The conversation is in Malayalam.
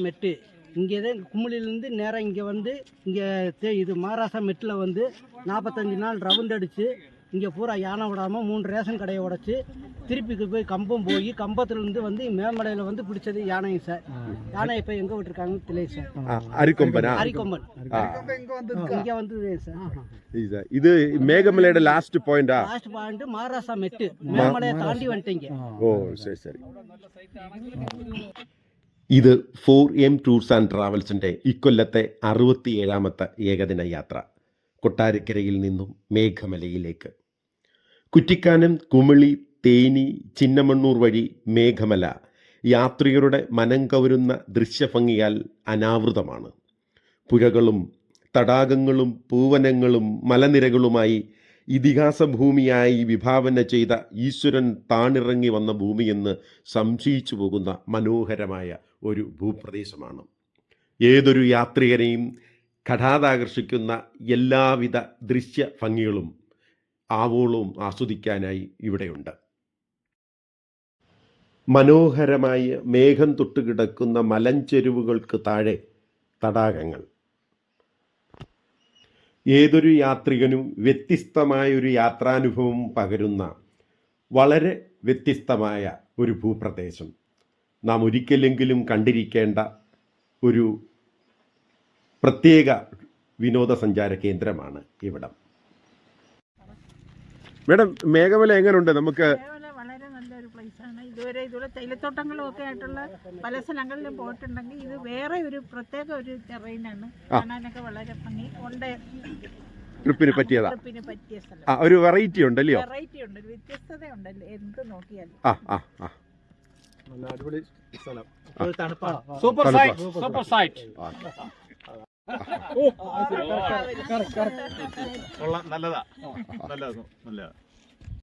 மெட்டு இங்கே தான் கும்மிலிருந்து நேராக இங்கே வந்து இங்கே இது மாராசா மெட்டில் வந்து 45 நாள் ரவுண்ட் அடித்து இங்கே பூரா யானை விடாமல் 3 ரேஷன் கடையை உடச்சி திருப்பிக்கு போய் கம்பம் போய் கம்பத்துலேருந்து வந்து மேமலையில் வந்து பிடிச்சது யானைங்க சார். யானை இப்போ எங்கே விட்டுருக்காங்கன்னு தெரியல சார். அரிக்கொம்பன் இங்கே வந்து சார். இது மேகமலையோட லாஸ்ட் பாயிண்ட் மாராசா மெட்டு மேமலையை தாண்டி வந்துட்டீங்க. ஓ சரி சரி. ഇത് 4M ടൂർസ് ആൻഡ് ട്രാവൽസിൻ്റെ ഇക്കൊല്ലത്തെ 67ാമത്തെ ഏകദിന യാത്ര കൊട്ടാരക്കരയിൽ നിന്നും മേഘമലയിലേക്ക്. കുറ്റിക്കാനം, കുമിളി, തേനി, ചിന്നമണ്ണൂർ വഴി മേഘമല യാത്രികരുടെ മനം കവരുന്ന ദൃശ്യഭംഗിയാൽ അനാവൃതമാണ്. പുഴകളും തടാകങ്ങളും പൂവനങ്ങളും മലനിരകളുമായി ഇതിഹാസഭൂമിയായി വിഭാവന ചെയ്ത ഈശ്വരൻ താണിറങ്ങി വന്ന ഭൂമിയെന്ന് സംശയിച്ചു പോകുന്ന മനോഹരമായ ഒരു ഭൂപ്രദേശമാണ്. ഏതൊരു യാത്രികരെയും കടാതാകർഷിക്കുന്ന എല്ലാവിധ ദൃശ്യ ഭംഗികളും ആവോളവും ആസ്വദിക്കാനായി ഇവിടെയുണ്ട്. മനോഹരമായ മേഘം തൊട്ടുകിടക്കുന്ന മലഞ്ചെരുവുകൾക്ക് താഴെ തടാകങ്ങൾ. ഏതൊരു യാത്രികനും വ്യത്യസ്തമായൊരു യാത്രാനുഭവം പകരുന്ന വളരെ വ്യത്യസ്തമായ ഒരു ഭൂപ്രദേശം. നാം ഒരിക്കലെങ്കിലും കണ്ടിരിക്കേണ്ട ഒരു പ്രത്യേക വിനോദസഞ്ചാര കേന്ദ്രമാണ് ഇവിടം. മേഡം, മേഘമല എങ്ങനെയുണ്ട്? നമുക്ക് വളരെ നല്ലൊരു പ്ലേസാണ്. ഇതുവരെ തേയിലത്തോട്ടങ്ങളും ഒക്കെ ആയിട്ടുള്ള പല സ്ഥലങ്ങളിലും പോയിട്ടുണ്ടെങ്കിൽ ഇത് വേറെ ഒരു പ്രത്യേക ഒരു ടെറൈനാണ്. കാണാനൊക്കെ വളരെ ഭംഗി ഉണ്ട്. ട്രിപ്പിന് പറ്റിയതാ. ട്രിപ്പിന് പറ്റിയ സ്ഥലം. ഒരു വെറൈറ്റി ഉണ്ടല്ലോ. വെറൈറ്റി ഉണ്ട്, വ്യത്യസ്തത ഉണ്ടല്ലോ എന്ത് നോക്കിയാലും. നല്ല അടിപൊളി സ്ഥലം. Super site, super site. നല്ലതാ, നല്ലതാ.